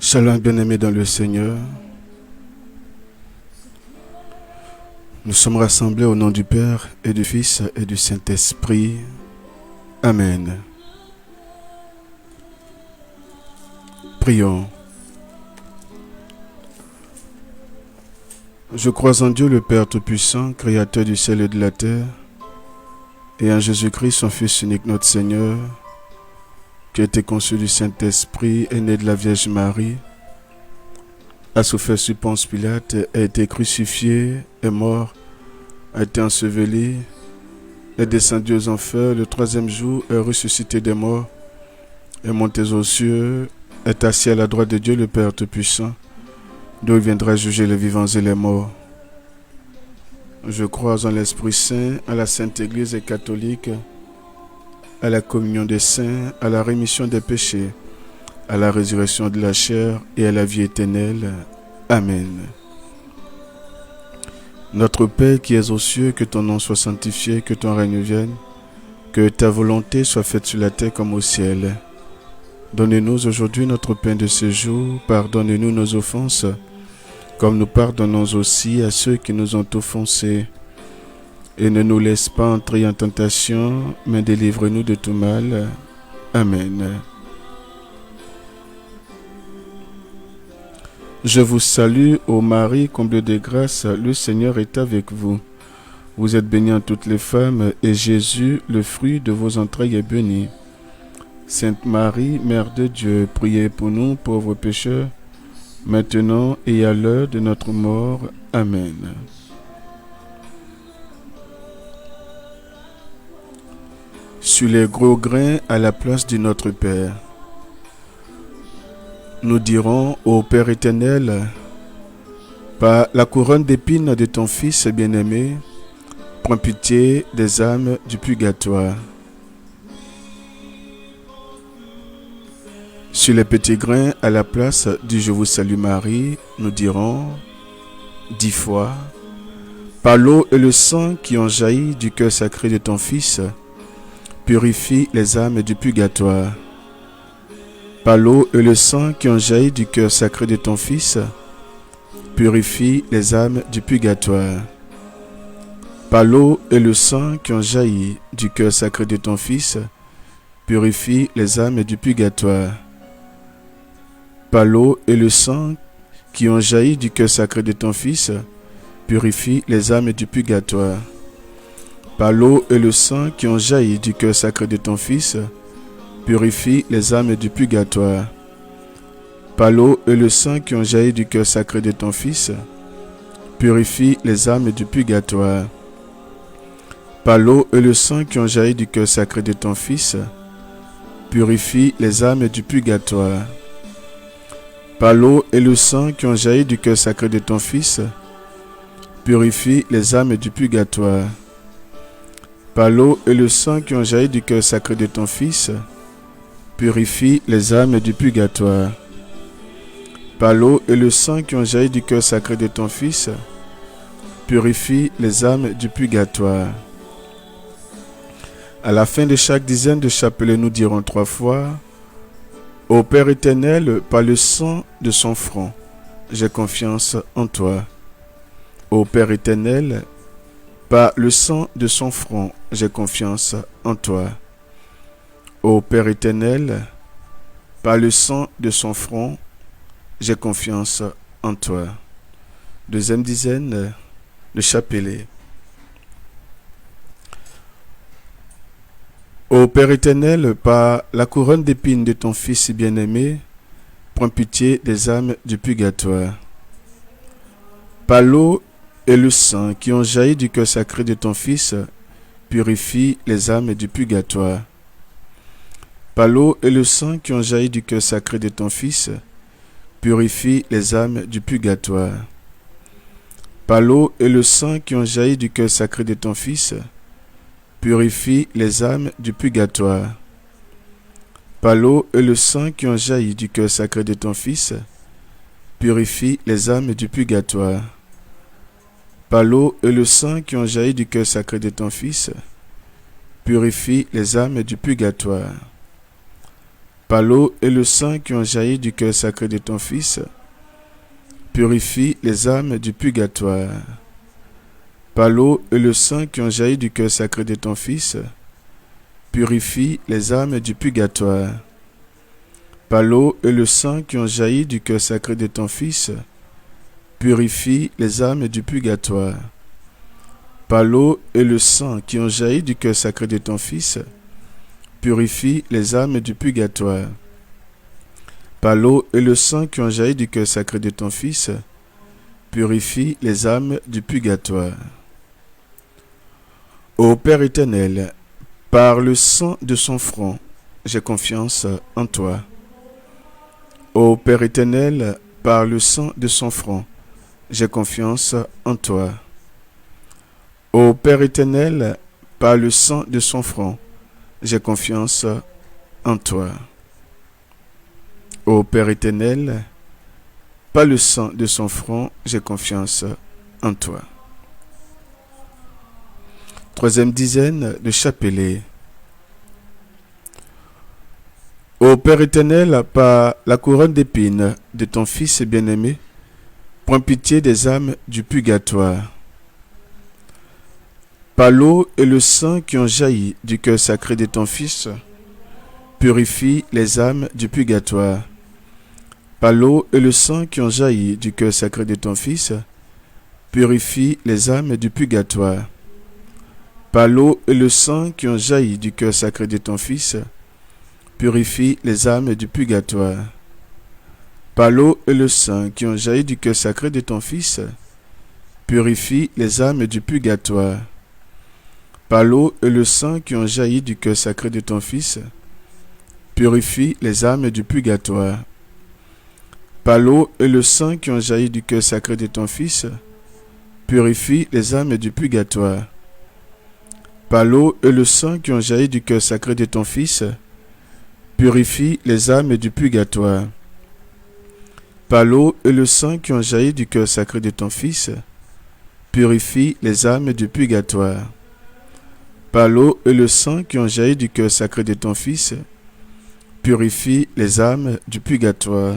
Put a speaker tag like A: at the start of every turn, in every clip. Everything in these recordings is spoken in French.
A: Shalom bien-aimés dans le Seigneur. Nous sommes rassemblés au nom du Père et du Fils et du Saint-Esprit. Amen. Prions. Je crois en Dieu le Père Tout-Puissant, Créateur du ciel et de la terre, et en Jésus-Christ, son Fils unique, notre Seigneur, qui a été conçu du Saint-Esprit, est né de la Vierge Marie, a souffert sous Ponce Pilate, a été crucifié, est mort, a été enseveli, est descendu aux enfers, le troisième jour est ressuscité des morts, est monté aux cieux, est assis à la droite de Dieu le Père Tout-Puissant, d'où il viendra juger les vivants et les morts. Je crois en l'Esprit Saint, à la Sainte Église catholique, à la communion des saints, à la rémission des péchés, à la résurrection de la chair et à la vie éternelle. Amen. Notre Père qui es aux cieux, que ton nom soit sanctifié, que ton règne vienne, que ta volonté soit faite sur la terre comme au ciel. Donne-nous aujourd'hui notre pain de ce jour, pardonne-nous nos offenses, comme nous pardonnons aussi à ceux qui nous ont offensés. Et ne nous laisse pas entrer en tentation, mais délivre-nous de tout mal. Amen. Je vous salue, ô Marie, comblée de grâce, le Seigneur est avec vous. Vous êtes bénie en toutes les femmes, et Jésus, le fruit de vos entrailles, est béni. Sainte Marie, Mère de Dieu, priez pour nous, pauvres pécheurs, maintenant et à l'heure de notre mort. Amen. Sur les gros grains à la place du Notre Père. Nous dirons au Père éternel, par la couronne d'épines de ton Fils bien-aimé, prends pitié des âmes du purgatoire. Sur les petits grains à la place du Je vous salue Marie, nous dirons 10 fois, par l'eau et le sang qui ont jailli du cœur sacré de ton Fils, purifie les âmes du purgatoire. Par l'eau et le sang qui ont jailli du cœur sacré de ton Fils, purifie les âmes du purgatoire. Par l'eau et le sang qui ont jailli du cœur sacré de ton Fils, purifie les âmes du purgatoire. Par l'eau et le sang qui ont jailli du cœur sacré de ton Fils, purifie les âmes du purgatoire. Par l'eau et le sang qui ont jailli du cœur sacré de ton Fils, purifie les âmes du purgatoire. Par l'eau et le sang qui ont jailli du cœur sacré de ton Fils, purifie les âmes du purgatoire. Par l'eau et le sang qui ont jailli du cœur sacré de ton Fils, purifie les âmes du purgatoire. Par l'eau et le sang qui ont jailli du cœur sacré de ton Fils, purifie les âmes du purgatoire. Par l'eau et le sang qui ont jailli du cœur sacré de ton Fils, purifie les âmes du purgatoire. Par l'eau et le sang qui ont jailli du cœur sacré de ton Fils, purifie les âmes du purgatoire. À la fin de chaque dizaine de chapelets, nous dirons 3 fois, ô Père éternel, par le sang de son front, j'ai confiance en toi. Ô Père éternel, par le sang de son front, j'ai confiance en toi. Ô Père éternel, par le sang de son front, j'ai confiance en toi. Deuxième dizaine de chapelet. Ô Père éternel, par la couronne d'épines de ton Fils bien-aimé, prends pitié des âmes du purgatoire. Par l'eau et le sang qui ont jailli du cœur sacré de ton Fils, purifie les âmes du purgatoire. Par l'eau et le sang qui ont jailli du cœur sacré de ton Fils, purifie les âmes du purgatoire. Par l'eau et le sang qui ont jailli du cœur sacré de ton Fils, purifie les âmes du purgatoire. Par l'eau et le sang qui ont jailli du cœur sacré de ton Fils, purifie les âmes du purgatoire. Par l'eau et le sang qui ont jailli du cœur sacré de ton Fils, purifie les âmes du purgatoire. Par l'eau et le sang qui ont jailli du cœur sacré de ton Fils, purifie les âmes du purgatoire. Par l'eau et le sang qui ont jailli du cœur sacré de ton Fils, purifie les âmes du purgatoire. Par l'eau et le sang qui ont jailli du cœur sacré de ton Fils, purifie les âmes du purgatoire. Par l'eau et le sang qui ont jailli du cœur sacré de ton Fils, purifie les âmes du purgatoire. Par l'eau et le sang qui ont jailli du cœur sacré de ton Fils, purifie les âmes du purgatoire. Ô Père éternel, par le sang de son front, j'ai confiance en toi. Ô Père éternel, par le sang de son front, j'ai confiance en toi. Ô Père éternel, par le sang de son front, j'ai confiance en toi. Ô Père éternel, par le sang de son front, j'ai confiance en toi. Troisième dizaine de chapelet. Ô Père éternel, par la couronne d'épines de ton Fils bien-aimé, prends pitié des âmes du purgatoire. Par l'eau et le sang qui ont jailli du cœur sacré de ton Fils, purifie les âmes du purgatoire. Par l'eau et le sang qui ont jailli du cœur sacré de ton Fils, purifie les âmes du purgatoire. Par l'eau et le sang qui ont jailli du cœur sacré de ton Fils, purifie les âmes du purgatoire. Par l'eau et le sang qui ont jailli du cœur sacré de ton Fils, purifie les âmes du purgatoire. Par l'eau et le sang qui ont jailli du cœur sacré de ton Fils, purifie les âmes du purgatoire. Par l'eau et le sang qui ont jailli du cœur sacré de ton Fils, purifie les âmes du purgatoire. Par l'eau et le sang qui ont jailli du cœur sacré de ton Fils, purifie les âmes du purgatoire. Par l'eau et le sang qui ont jailli du cœur sacré de ton Fils, purifie les âmes du purgatoire. Par l'eau et le sang qui ont jailli du cœur sacré de ton Fils, purifie les âmes du purgatoire.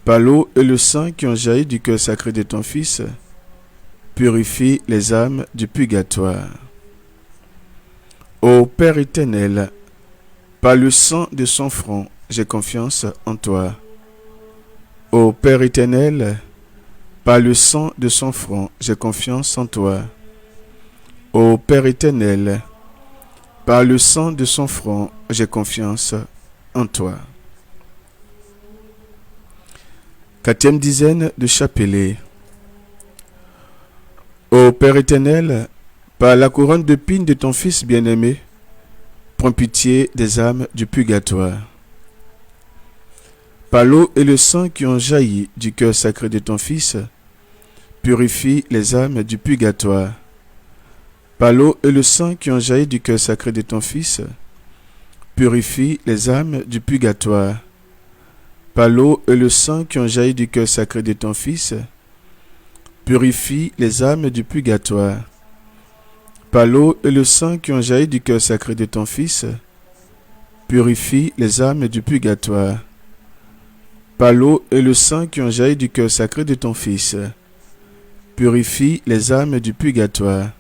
A: Par l'eau et le sang qui ont jailli du cœur sacré de ton Fils, purifie les âmes du purgatoire. Ô Père éternel, par le sang de son front, j'ai confiance en toi. Ô Père éternel, par le sang de son front, j'ai confiance en toi. Ô Père éternel, par le sang de son front, j'ai confiance en toi. Quatrième dizaine de chapelet. Ô Père éternel, par la couronne d'épines de ton Fils bien-aimé, prends pitié des âmes du purgatoire. Par l'eau et le sang qui ont jailli du cœur sacré de ton Fils, purifie les âmes du purgatoire. Par l'eau et le sang qui ont jailli du cœur sacré de ton Fils, purifie les âmes du purgatoire. Par l'eau et le sang qui ont jailli du cœur sacré de ton Fils, purifie les âmes du purgatoire. Par l'eau et le sang qui ont jailli du cœur sacré de ton Fils, purifie les âmes du purgatoire. Par l'eau et le sang qui ont jailli du cœur sacré de ton Fils, purifie les âmes du purgatoire.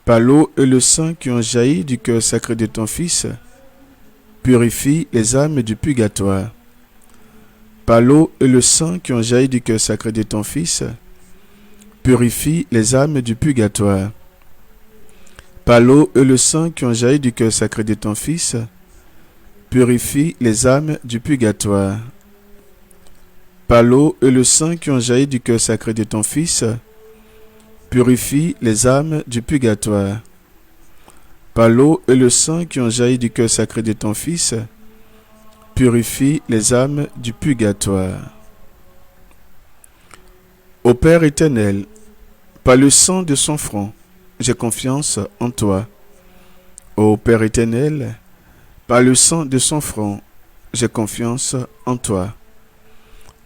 A: Par l'eau et le sang qui ont jailli du cœur sacré de ton Fils, purifie les âmes du purgatoire. Par l'eau et le sang qui ont jailli du cœur sacré de ton Fils, purifie les âmes du purgatoire. Par l'eau et le sang qui ont jailli du cœur sacré de ton Fils, purifie les âmes du purgatoire. Par l'eau et le sang qui ont jailli du cœur sacré de ton Fils, purifie les âmes du purgatoire. Par l'eau et le sang qui ont jailli du cœur sacré de ton Fils, purifie les âmes du purgatoire. Ô Père éternel, par le sang de son front, j'ai confiance en toi. Ô Père éternel, par le sang de son front, j'ai confiance en toi.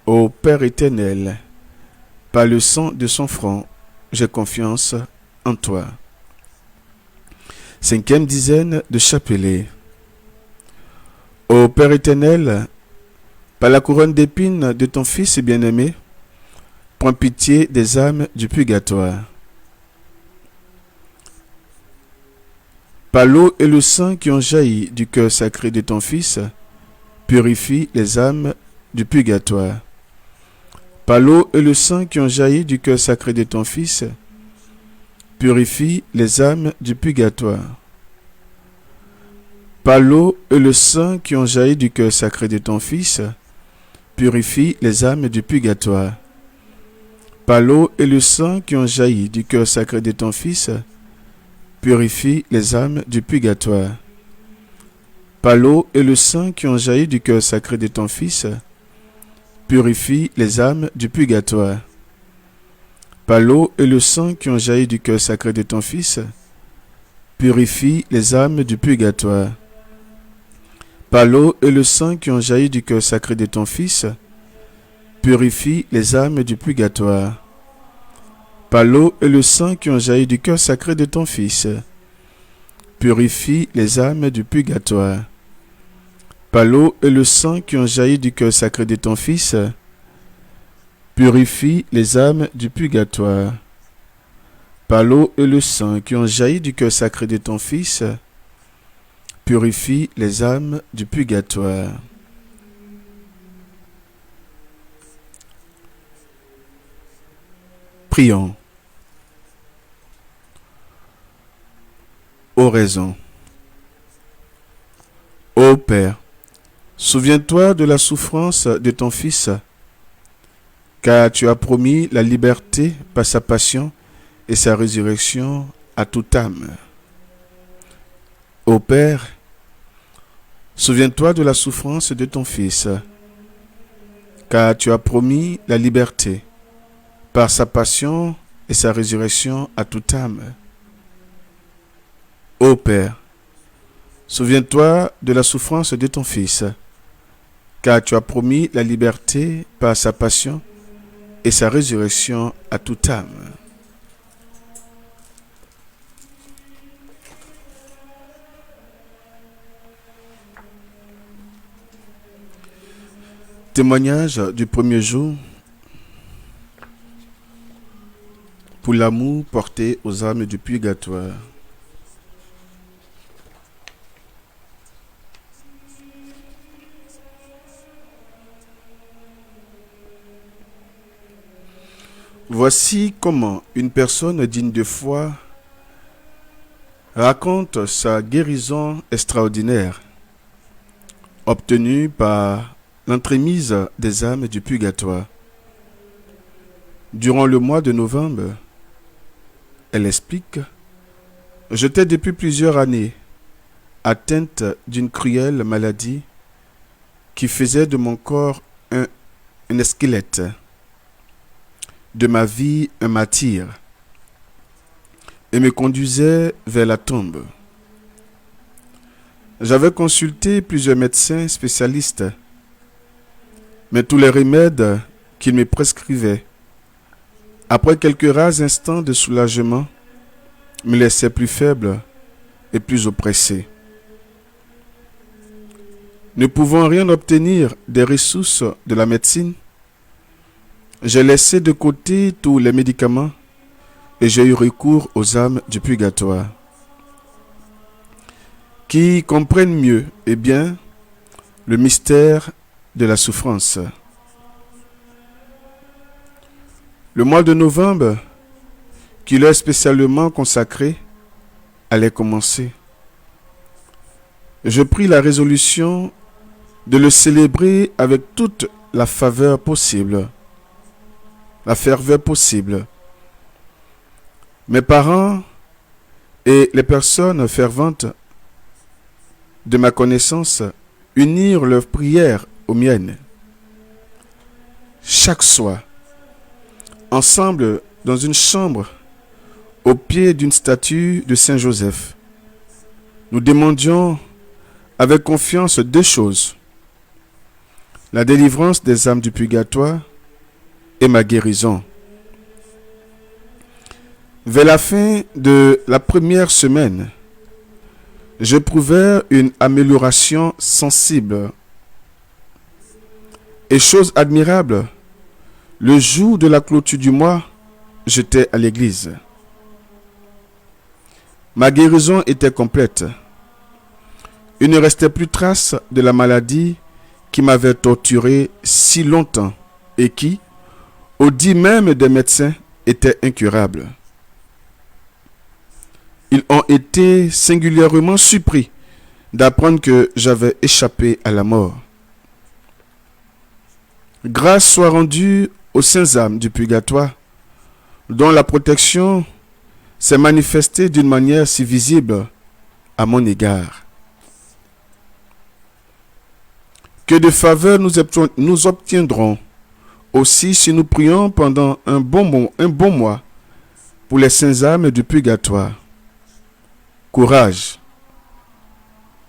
A: Ô Père éternel, par le sang de son front, j'ai confiance en toi. Cinquième dizaine de chapelet. Ô Père éternel, par la couronne d'épines de ton Fils bien-aimé, prends pitié des âmes du purgatoire. Par l'eau et le sang qui ont jailli du cœur sacré de ton Fils, purifie les âmes du purgatoire. Par l'eau et le sang qui ont jailli du cœur sacré de ton Fils, purifie les âmes du purgatoire. Par l'eau et le sang qui ont jailli du cœur sacré de ton Fils, purifie les âmes du purgatoire. Par l'eau et le sang qui ont jailli du cœur sacré de ton Fils, purifie les âmes du purgatoire. Par l'eau et le sang qui ont jailli du cœur sacré de ton Fils, purifie les âmes du purgatoire. Par l'eau et le sang qui ont jailli du cœur sacré de ton Fils, purifie les âmes du purgatoire. Par l'eau et le sang qui ont jailli du cœur sacré de ton Fils, purifie les âmes du purgatoire. Par l'eau et le sang qui ont jailli du cœur sacré de ton Fils, purifie les âmes du purgatoire. Par l'eau et le sang qui ont jailli du cœur sacré de ton Fils, purifie les âmes du purgatoire. Par l'eau et le sang qui ont jailli du cœur sacré de ton Fils, purifie les âmes du purgatoire. Prions. Oraison. Ô Père, souviens-toi de la souffrance de ton Fils, car tu as promis la liberté par sa passion et sa résurrection à toute âme. Ô Père, souviens-toi de la souffrance de ton Fils, car tu as promis la liberté par sa passion et sa résurrection à toute âme. Ô Père, souviens-toi de la souffrance de ton Fils, car tu as promis la liberté par sa passion et sa résurrection à toute âme. Témoignage du premier jour pour l'amour porté aux âmes du purgatoire. Voici comment une personne digne de foi raconte sa guérison extraordinaire obtenue par l'entremise des âmes du purgatoire. Durant le mois de novembre, elle explique: « J'étais depuis plusieurs années atteinte d'une cruelle maladie qui faisait de mon corps un squelette, de ma vie un martyr, et me conduisait vers la tombe. J'avais consulté plusieurs médecins spécialistes, mais tous les remèdes qu'ils me prescrivaient, après quelques rares instants de soulagement, me laissaient plus faible et plus oppressé. Ne pouvant rien obtenir des ressources de la médecine, j'ai laissé de côté tous les médicaments et j'ai eu recours aux âmes du purgatoire, qui comprennent mieux et bien le mystère de la souffrance. Le mois de novembre, qui leur est spécialement consacré, allait commencer. Je pris la résolution de le célébrer avec toute la faveur possible, la ferveur possible. Mes parents et les personnes ferventes de ma connaissance unirent leurs prières aux miennes. Chaque soir, ensemble dans une chambre au pied d'une statue de Saint Joseph, nous demandions avec confiance deux choses: la délivrance des âmes du purgatoire et ma guérison. Vers la fin de la première semaine, j'éprouvais une amélioration sensible. Et chose admirable, le jour de la clôture du mois, j'étais à l'église. Ma guérison était complète. Il ne restait plus trace de la maladie qui m'avait torturé si longtemps et qui, au dit même des médecins, était incurable. Ils ont été singulièrement surpris d'apprendre que j'avais échappé à la mort. Grâce soit rendue aux saintes âmes du purgatoire, dont la protection s'est manifestée d'une manière si visible à mon égard. Que de faveurs nous obtiendrons aussi si nous prions pendant un bon mois pour les saintes âmes du purgatoire. Courage.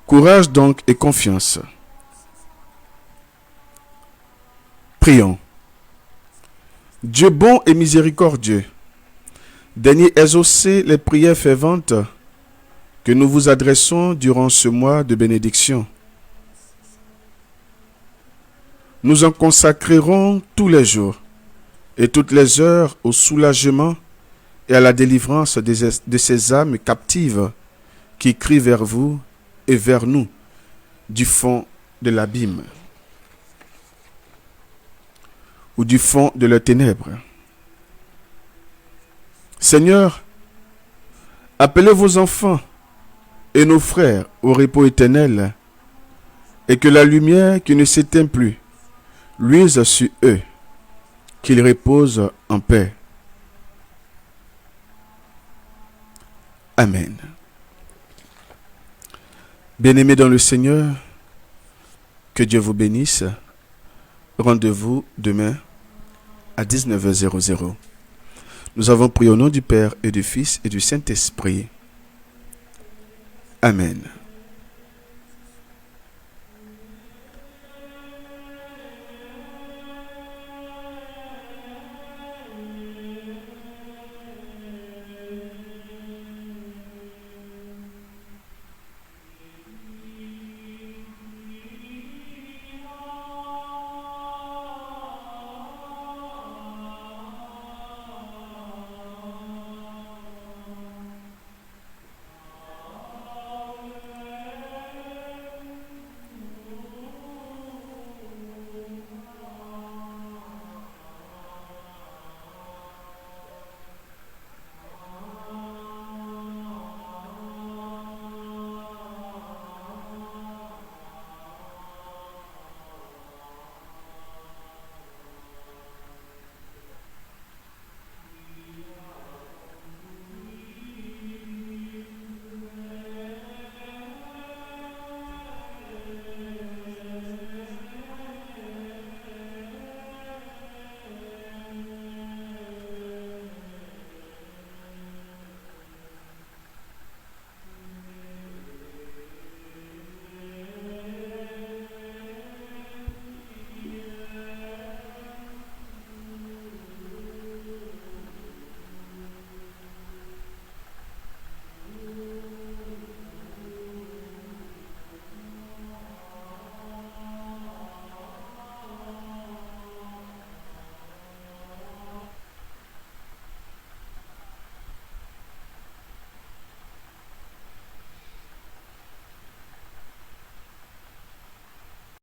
A: Courage donc et confiance. Prions. Dieu bon et miséricordieux, daignez exaucer les prières ferventes que nous vous adressons durant ce mois de bénédiction. Nous en consacrerons tous les jours et toutes les heures au soulagement et à la délivrance de ces âmes captives qui crient vers vous et vers nous du fond de l'abîme ou du fond de leurs ténèbres. Seigneur, appelez vos enfants et nos frères au repos éternel et que la lumière qui ne s'éteint plus luise sur eux, qu'ils reposent en paix. Amen. Bien-aimés dans le Seigneur, que Dieu vous bénisse. Rendez-vous demain à 19h00. Nous avons prié au nom du Père et du Fils et du Saint-Esprit. Amen.